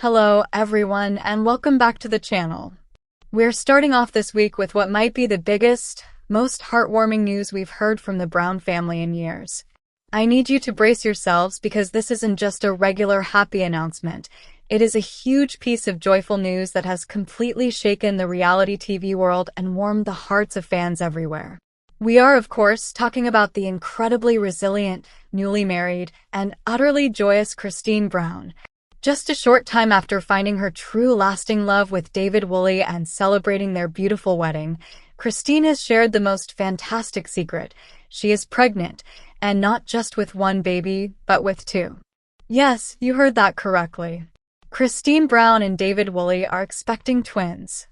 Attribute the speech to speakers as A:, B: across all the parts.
A: Hello, everyone, and welcome back to the channel. We're starting off this week with what might be the biggest, most heartwarming news we've heard from the Brown family in years. I need you to brace yourselves because this isn't just a regular happy announcement. It is a huge piece of joyful news that has completely shaken the reality TV world and warmed the hearts of fans everywhere. We are, of course, talking about the incredibly resilient, newly married, and utterly joyous Christine Brown. Just a short time after finding her true lasting love with David Woolley and celebrating their beautiful wedding, Christine has shared the most fantastic secret. She is pregnant, and not just with one baby, but with two. Yes, you heard that correctly. Christine Brown and David Woolley are expecting twins.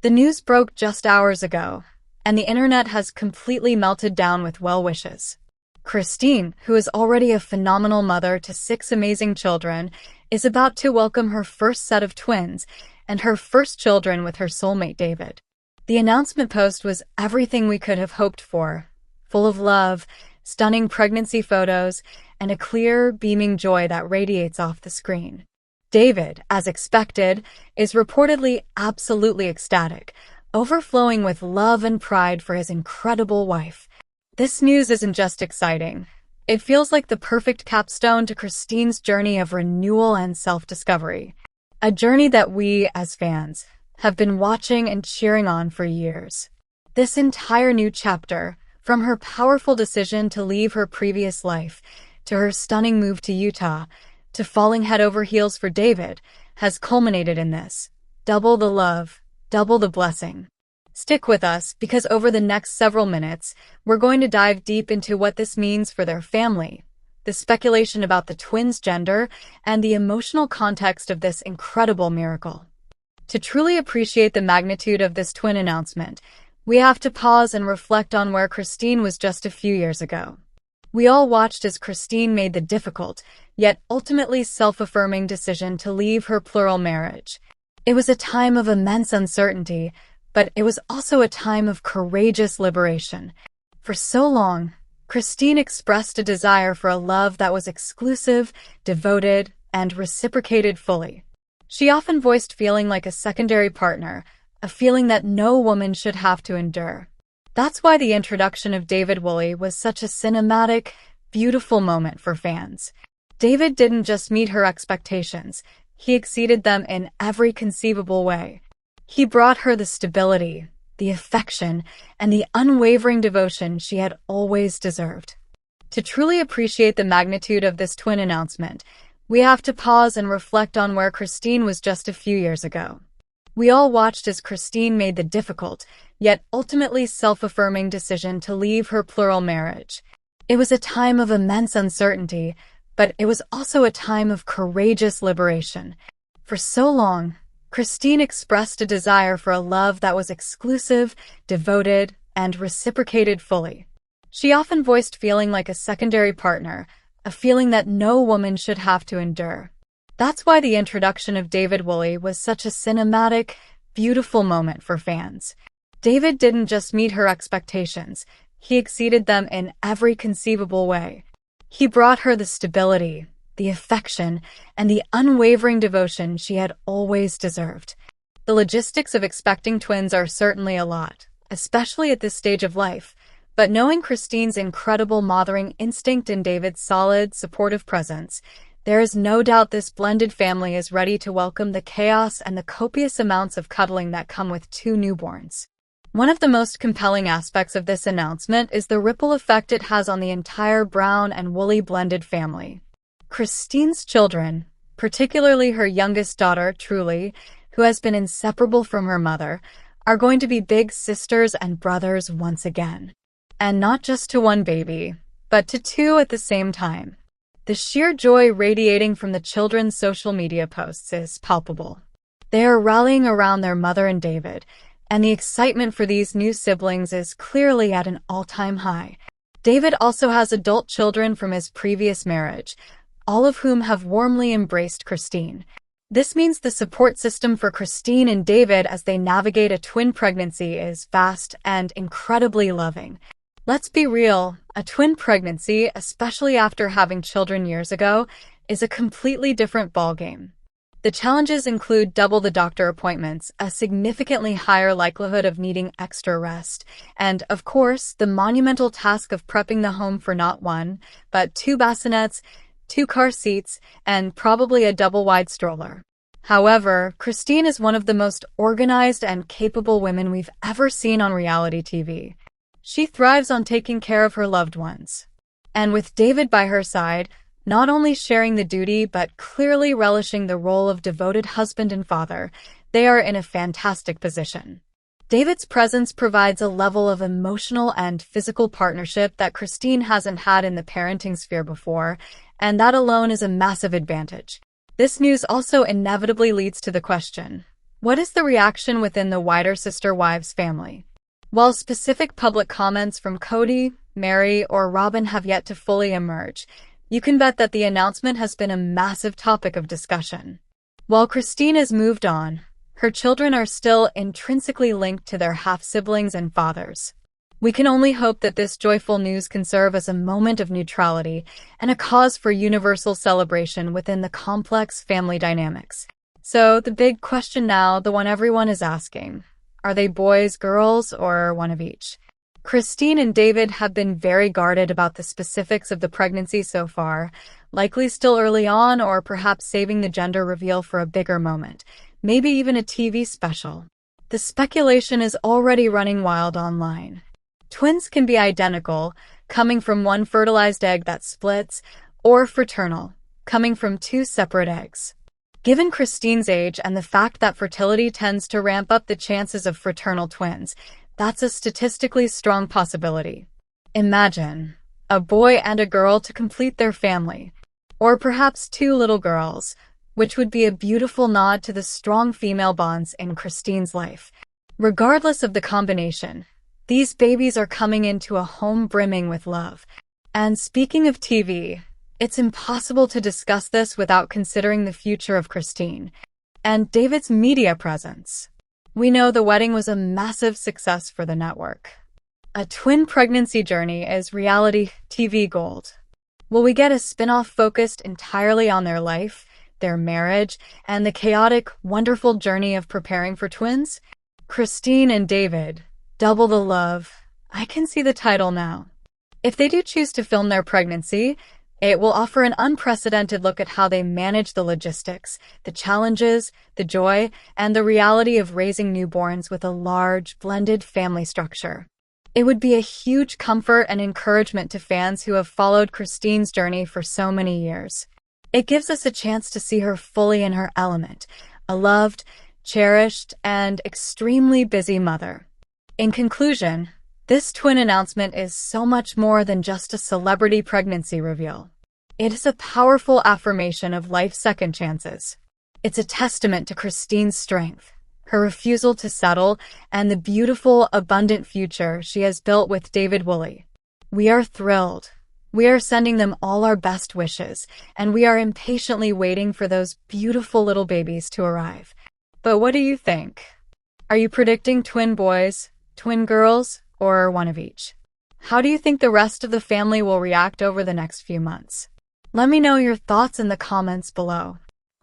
A: The news broke just hours ago, and the internet has completely melted down with well wishes. Christine, who is already a phenomenal mother to 6 amazing children, is about to welcome her first set of twins and her first children with her soulmate David. The announcement post was everything we could have hoped for, full of love, stunning pregnancy photos, and a clear, beaming joy that radiates off the screen. David, as expected, is reportedly absolutely ecstatic, overflowing with love and pride for his incredible wife. This news isn't just exciting. It feels like the perfect capstone to Christine's journey of renewal and self-discovery. A journey that we, as fans, have been watching and cheering on for years. This entire new chapter, from her powerful decision to leave her previous life, to her stunning move to Utah, to falling head over heels for David, has culminated in this. Double the love, double the blessing. Stick with us because over the next several minutes, we're going to dive deep into what this means for their family, the speculation about the twins' gender, and the emotional context of this incredible miracle. To truly appreciate the magnitude of this twin announcement, we have to pause and reflect on where Christine was just a few years ago. We all watched as Christine made the difficult, yet ultimately self-affirming decision to leave her plural marriage. It was a time of immense uncertainty, but it was also a time of courageous liberation. For so long, Christine expressed a desire for a love that was exclusive, devoted, and reciprocated fully. She often voiced feeling like a secondary partner, a feeling that no woman should have to endure. That's why the introduction of David Woolley was such a cinematic, beautiful moment for fans. David didn't just meet her expectations, he exceeded them in every conceivable way. He brought her the stability, the affection, and the unwavering devotion she had always deserved. To truly appreciate the magnitude of this twin announcement, we have to pause and reflect on where Christine was just a few years ago. We all watched as Christine made the difficult, yet ultimately self-affirming decision to leave her plural marriage. It was a time of immense uncertainty, but it was also a time of courageous liberation. For so long, Christine expressed a desire for a love that was exclusive, devoted, and reciprocated fully. She often voiced feeling like a secondary partner, a feeling that no woman should have to endure. That's why the introduction of David Woolley was such a cinematic, beautiful moment for fans. David didn't just meet her expectations, he exceeded them in every conceivable way. He brought her the stability, the affection, and the unwavering devotion she had always deserved. The logistics of expecting twins are certainly a lot, especially at this stage of life, but knowing Christine's incredible mothering instinct and David's solid, supportive presence, there is no doubt this blended family is ready to welcome the chaos and the copious amounts of cuddling that come with 2 newborns. One of the most compelling aspects of this announcement is the ripple effect it has on the entire Brown and Woolley blended family. Christine's children, particularly her youngest daughter, Truly, who has been inseparable from her mother, are going to be big sisters and brothers once again. And not just to one baby, but to 2 at the same time. The sheer joy radiating from the children's social media posts is palpable. They are rallying around their mother and David, and the excitement for these new siblings is clearly at an all-time high. David also has adult children from his previous marriage, all of whom have warmly embraced Christine. This means the support system for Christine and David as they navigate a twin pregnancy is vast and incredibly loving. Let's be real, a twin pregnancy, especially after having children years ago, is a completely different ballgame. The challenges include double the doctor appointments, a significantly higher likelihood of needing extra rest, and, of course, the monumental task of prepping the home for not one, but two bassinets, two car seats, and probably a double-wide stroller. However, Christine is one of the most organized and capable women we've ever seen on reality TV. She thrives on taking care of her loved ones. And with David by her side, not only sharing the duty but clearly relishing the role of devoted husband and father, they are in a fantastic position. David's presence provides a level of emotional and physical partnership that Christine hasn't had in the parenting sphere before, and that alone is a massive advantage. This news also inevitably leads to the question, what is the reaction within the wider Sister Wives family? While specific public comments from Cody, Mary, or Robyn have yet to fully emerge, you can bet that the announcement has been a massive topic of discussion. While Christine has moved on, her children are still intrinsically linked to their half-siblings and fathers. We can only hope that this joyful news can serve as a moment of neutrality and a cause for universal celebration within the complex family dynamics. So, the big question now, the one everyone is asking, are they boys, girls, or one of each? Christine and David have been very guarded about the specifics of the pregnancy so far, likely still early on or perhaps saving the gender reveal for a bigger moment, maybe even a TV special. The speculation is already running wild online. Twins can be identical, coming from one fertilized egg that splits, or fraternal, coming from two separate eggs. Given Christine's age and the fact that fertility tends to ramp up the chances of fraternal twins, that's a statistically strong possibility. Imagine a boy and a girl to complete their family, or perhaps two little girls, which would be a beautiful nod to the strong female bonds in Christine's life. Regardless of the combination, these babies are coming into a home brimming with love. And speaking of TV, it's impossible to discuss this without considering the future of Christine and David's media presence. We know the wedding was a massive success for the network. A twin pregnancy journey is reality TV gold. Will we get a spin-off focused entirely on their life, their marriage, and the chaotic, wonderful journey of preparing for twins? Christine and David, double the love. I can see the title now. If they do choose to film their pregnancy, it will offer an unprecedented look at how they manage the logistics, the challenges, the joy, and the reality of raising newborns with a large, blended family structure. It would be a huge comfort and encouragement to fans who have followed Christine's journey for so many years. It gives us a chance to see her fully in her element, a loved, cherished, and extremely busy mother. In conclusion, this twin announcement is so much more than just a celebrity pregnancy reveal. It is a powerful affirmation of life's second chances. It's a testament to Christine's strength, her refusal to settle, and the beautiful, abundant future she has built with David Woolley. We are thrilled. We are sending them all our best wishes, and we are impatiently waiting for those beautiful little babies to arrive. But what do you think? Are you predicting twin boys, twin girls, or one of each? How do you think the rest of the family will react over the next few months? Let me know your thoughts in the comments below.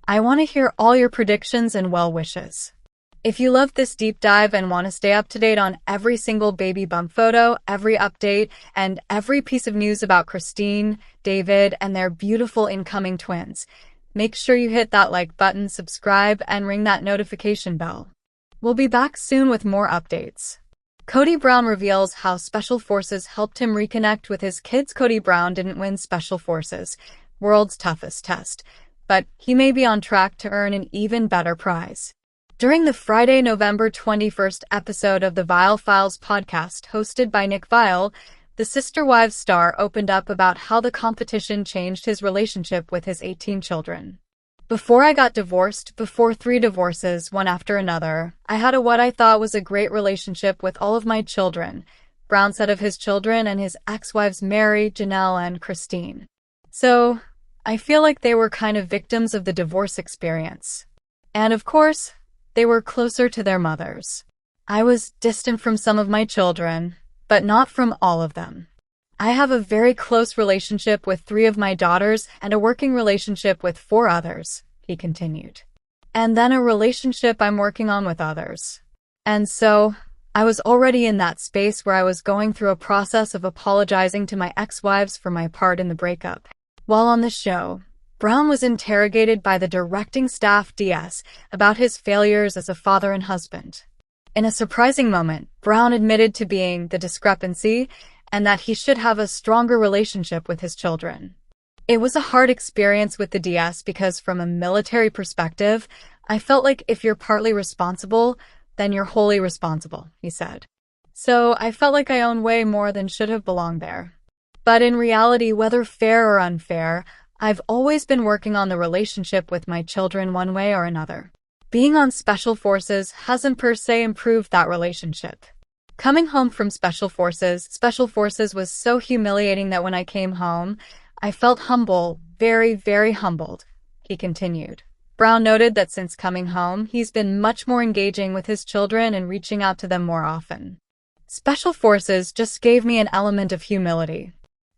A: I want to hear all your predictions and well wishes. If you loved this deep dive and want to stay up to date on every single baby bump photo, every update, and every piece of news about Christine, David, and their beautiful incoming twins, make sure you hit that like button, subscribe, and ring that notification bell. We'll be back soon with more updates. Cody Brown reveals how Special Forces helped him reconnect with his kids. Cody Brown didn't win Special Forces, world's toughest test, but he may be on track to earn an even better prize. During the Friday, November 21st episode of the Viall Files podcast hosted by Nick Viall, the Sister Wives star opened up about how the competition changed his relationship with his 18 children. Before I got divorced, before 3 divorces, one after another, I had what I thought was a great relationship with all of my children, Brown said of his children and his ex-wives Mary, Janelle, and Christine. So, I feel like they were kind of victims of the divorce experience. And of course, they were closer to their mothers. I was distant from some of my children, but not from all of them. I have a very close relationship with 3 of my daughters and a working relationship with 4 others, he continued. and then a relationship I'm working on with others. And so, I was already in that space where I was going through a process of apologizing to my ex-wives for my part in the breakup. While on the show, Brown was interrogated by the directing staff DS about his failures as a father and husband. In a surprising moment, Brown admitted to being the discrepancy and that he should have a stronger relationship with his children. It was a hard experience with the DS because from a military perspective, I felt like if you're partly responsible, then you're wholly responsible, he said. So I felt like I owned way more than should have belonged there. But in reality, whether fair or unfair, I've always been working on the relationship with my children one way or another. Being on Special Forces hasn't per se improved that relationship. Coming home from Special Forces was so humiliating that when I came home, I felt humble, very, very humbled, he continued. Brown noted that since coming home, he's been much more engaging with his children and reaching out to them more often. Special Forces just gave me an element of humility.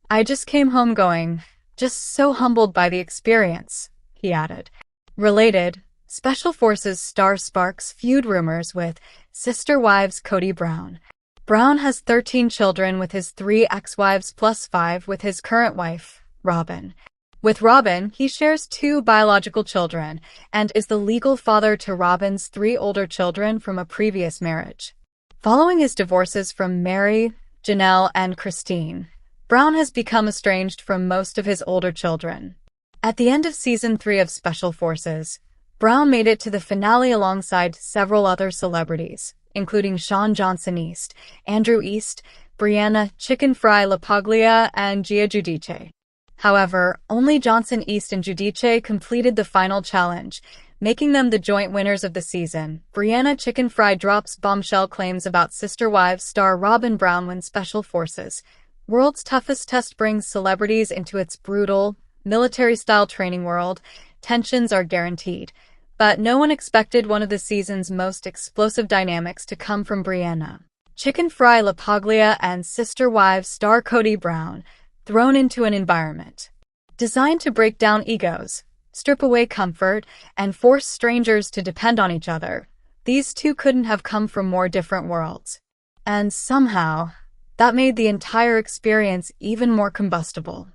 A: I just came home going, just so humbled by the experience, he added. Related, Special Forces star sparks feud rumors with sister wives Kody Brown. Brown has 13 children with his 3 ex-wives plus 5 with his current wife, Robyn. With Robyn, he shares 2 biological children and is the legal father to Robyn's 3 older children from a previous marriage. Following his divorces from Mary, Janelle, and Christine, Brown has become estranged from most of his older children. At the end of Season 3 of Special Forces, Brown made it to the finale alongside several other celebrities, including Sean Johnson East, Andrew East, Brianna Chicken Fry LaPaglia, and Gia Giudice. However, only Johnson East and Giudice completed the final challenge, making them the joint winners of the season. Brianna Chicken Fry drops bombshell claims about Sister Wives star robynbrown wins Special Forces. World's Toughest Test brings celebrities into its brutal, military-style training world. Tensions are guaranteed. But no one expected one of the season's most explosive dynamics to come from Brianna Chicken Fry LaPaglia and Sister Wives star Kody Brown, thrown into an environment designed to break down egos, strip away comfort, and force strangers to depend on each other. These two couldn't have come from more different worlds. And somehow, that made the entire experience even more combustible.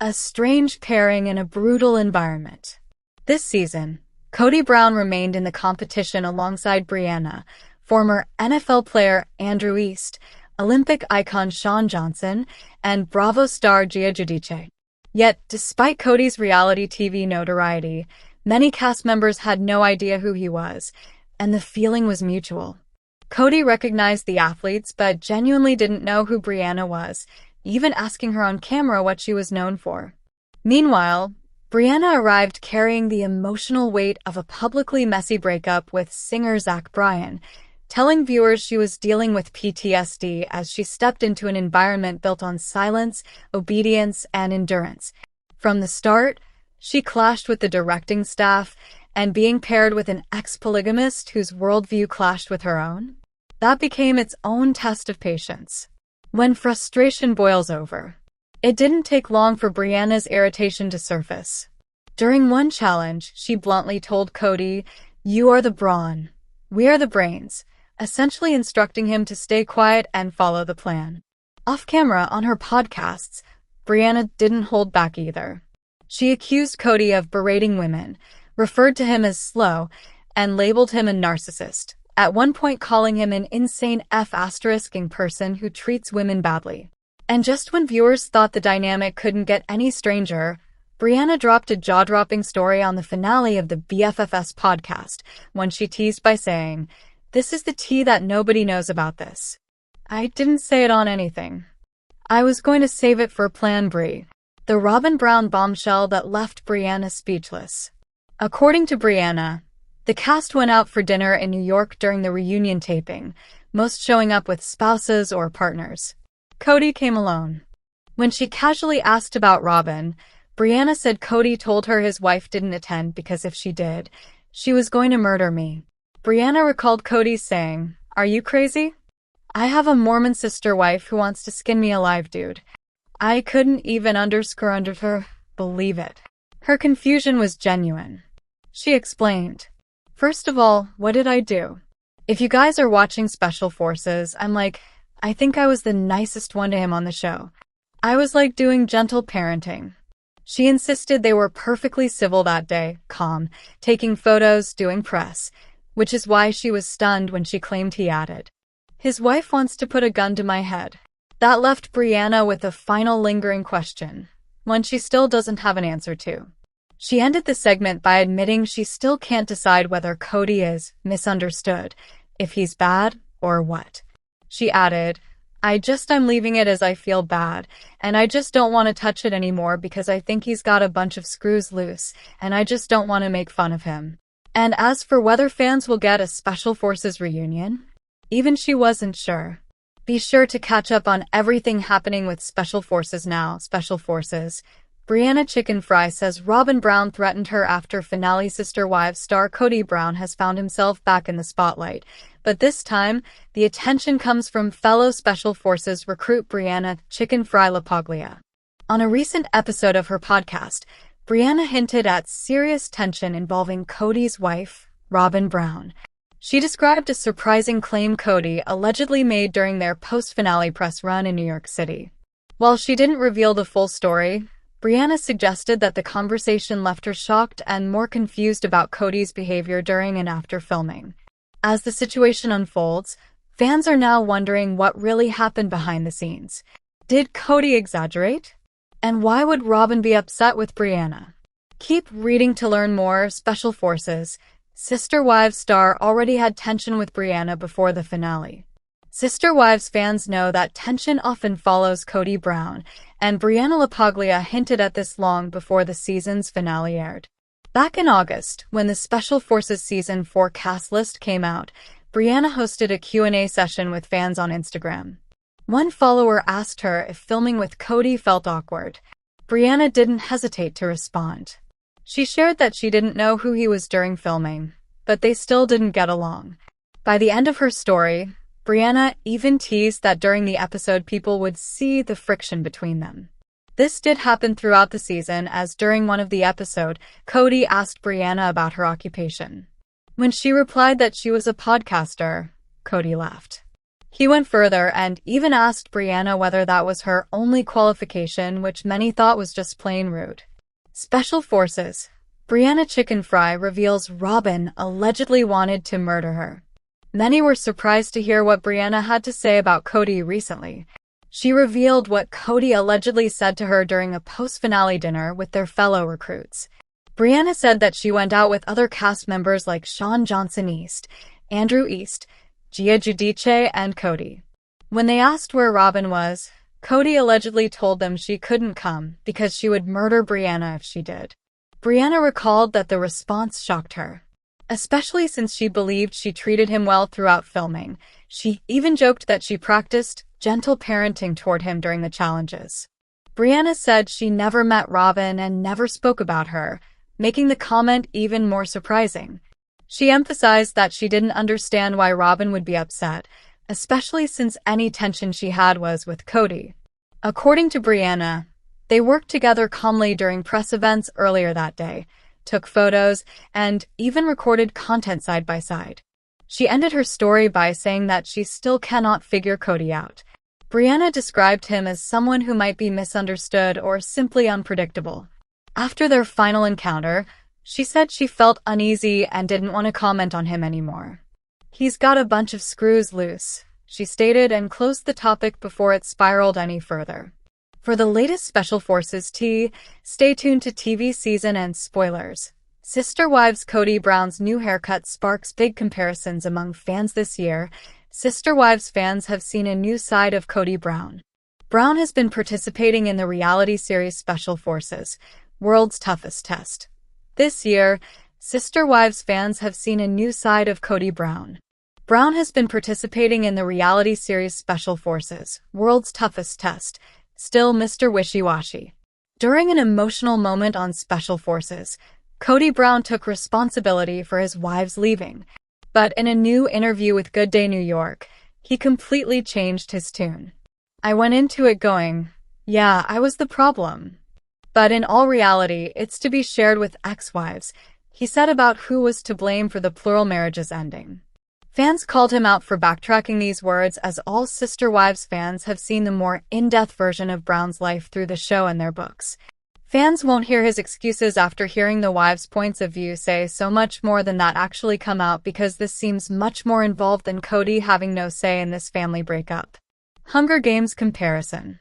A: A strange pairing in a brutal environment. This season, Kody Brown remained in the competition alongside Brianna, former NFL player Andrew East, Olympic icon Sean Johnson, and Bravo star Gia Giudice. Yet, despite Kody's reality TV notoriety, many cast members had no idea who he was, and the feeling was mutual. Kody recognized the athletes but genuinely didn't know who Brianna was, even asking her on camera what she was known for. Meanwhile, Brianna arrived carrying the emotional weight of a publicly messy breakup with singer Zach Bryan, telling viewers she was dealing with PTSD as she stepped into an environment built on silence, obedience, and endurance. From the start, she clashed with the directing staff, and being paired with an ex-polygamist whose worldview clashed with her own, that became its own test of patience. When frustration boils over, it didn't take long for Brianna's irritation to surface. During one challenge, she bluntly told Kody, "You are the brawn. We are the brains," essentially instructing him to stay quiet and follow the plan. Off-camera on her podcasts, Brianna didn't hold back either. She accused Kody of berating women, referred to him as slow, and labeled him a narcissist, at one point calling him an insane F***ing person who treats women badly. And just when viewers thought the dynamic couldn't get any stranger, Brianna dropped a jaw-dropping story on the finale of the BFFS podcast, when she teased by saying, "This is the tea that nobody knows about this. I didn't say it on anything. I was going to save it for Plan Bri." The robynbrown bombshell that left Brianna speechless. According to Brianna, the cast went out for dinner in New York during the reunion taping, most showing up with spouses or partners. Kody came alone. When she casually asked about Robyn, Brianna said Kody told her his wife didn't attend because if she did, she was going to murder me. Brianna recalled Kody saying, "Are you crazy? I have a Mormon sister wife who wants to skin me alive, dude." I couldn't even believe it. Her confusion was genuine. She explained, First of all, what did I do? If you guys are watching Special Forces, I think I was the nicest one to him on the show. I was like doing gentle parenting. She insisted they were perfectly civil that day, calm, taking photos, doing press, which is why she was stunned when she claimed he added, "His wife wants to put a gun to my head." That left Brianna with a final lingering question, one she still doesn't have an answer to. She ended the segment by admitting she still can't decide whether Cody is misunderstood, if he's bad or what. She added, I'm leaving it as I feel bad, and I just don't want to touch it anymore because I think he's got a bunch of screws loose, and I just don't want to make fun of him." And as for whether fans will get a Special Forces reunion, even she wasn't sure. Be sure to catch up on everything happening with Special Forces now. Special Forces. Brianna Chicken Fry says robynbrown threatened her after finale. Sister Wives star Cody Brown has found himself back in the spotlight, but this time, the attention comes from fellow Special Forces recruit Brianna Chicken Fry LaPaglia. On a recent episode of her podcast, Brianna hinted at serious tension involving Cody's wife, robynbrown. She described a surprising claim Cody allegedly made during their post-finale press run in New York City. While she didn't reveal the full story, Brianna suggested that the conversation left her shocked and more confused about Cody's behavior during and after filming. As the situation unfolds, fans are now wondering what really happened behind the scenes. Did Cody exaggerate? And why would Robyn be upset with Brianna? Keep reading to learn more. Special Forces. Sister Wives star already had tension with Brianna before the finale. Sister Wives fans know that tension often follows Cody Brown, and Brianna LaPaglia hinted at this long before the season's finale aired. Back in August, when the Special Forces Season 4 cast list came out, Brianna hosted a Q&A session with fans on Instagram. One follower asked her if filming with Cody felt awkward. Brianna didn't hesitate to respond. She shared that she didn't know who he was during filming, but they still didn't get along. By the end of her story, Brianna even teased that during the episode people would see the friction between them. This did happen throughout the season, as during one of the episodes, Cody asked Brianna about her occupation. When she replied that she was a podcaster, Cody laughed. He went further and even asked Brianna whether that was her only qualification, which many thought was just plain rude. Special Forces. Brianna Chicken Fry reveals Robyn allegedly wanted to murder her. Many were surprised to hear what Brianna had to say about Cody recently. She revealed what Cody allegedly said to her during a post-finale dinner with their fellow recruits. Brianna said that she went out with other cast members like Sean Johnson East, Andrew East, Gia Giudice, and Cody. When they asked where Robyn was, Cody allegedly told them she couldn't come because she would murder Brianna if she did. Brianna recalled that the response shocked her, especially since she believed she treated him well throughout filming. She even joked that she practiced gentle parenting toward him during the challenges. Brianna said she never met Robyn and never spoke about her, making the comment even more surprising. She emphasized that she didn't understand why Robyn would be upset, especially since any tension she had was with Cody. According to Brianna, they worked together calmly during press events earlier that day, took photos, and even recorded content side by side. She ended her story by saying that she still cannot figure Cody out. Brianna described him as someone who might be misunderstood or simply unpredictable. After their final encounter, she said she felt uneasy and didn't want to comment on him anymore. "He's got a bunch of screws loose," she stated, and closed the topic before it spiraled any further. For the latest Special Forces tea, stay tuned to TV season and spoilers. Sister Wives Cody Brown's new haircut sparks big comparisons among fans this year. Sister Wives fans have seen a new side of Cody Brown. Brown has been participating in the reality series Special Forces, World's Toughest Test. This year, Sister Wives fans have seen a new side of Cody Brown. Brown has been participating in the reality series Special Forces, World's Toughest Test, still Mr. Wishy-Washy. During an emotional moment on Special Forces, Cody Brown took responsibility for his wives leaving. But in a new interview with Good Day New York, he completely changed his tune. "I went into it going, yeah, I was the problem. But in all reality, it's to be shared with ex-wives," he said about who was to blame for the plural marriages ending. Fans called him out for backtracking these words, as all Sister Wives fans have seen the more in-depth version of Brown's life through the show and their books. Fans won't hear his excuses after hearing the wives' points of view say so much more than that actually come out, because this seems much more involved than Cody having no say in this family breakup. Hunger Games comparison.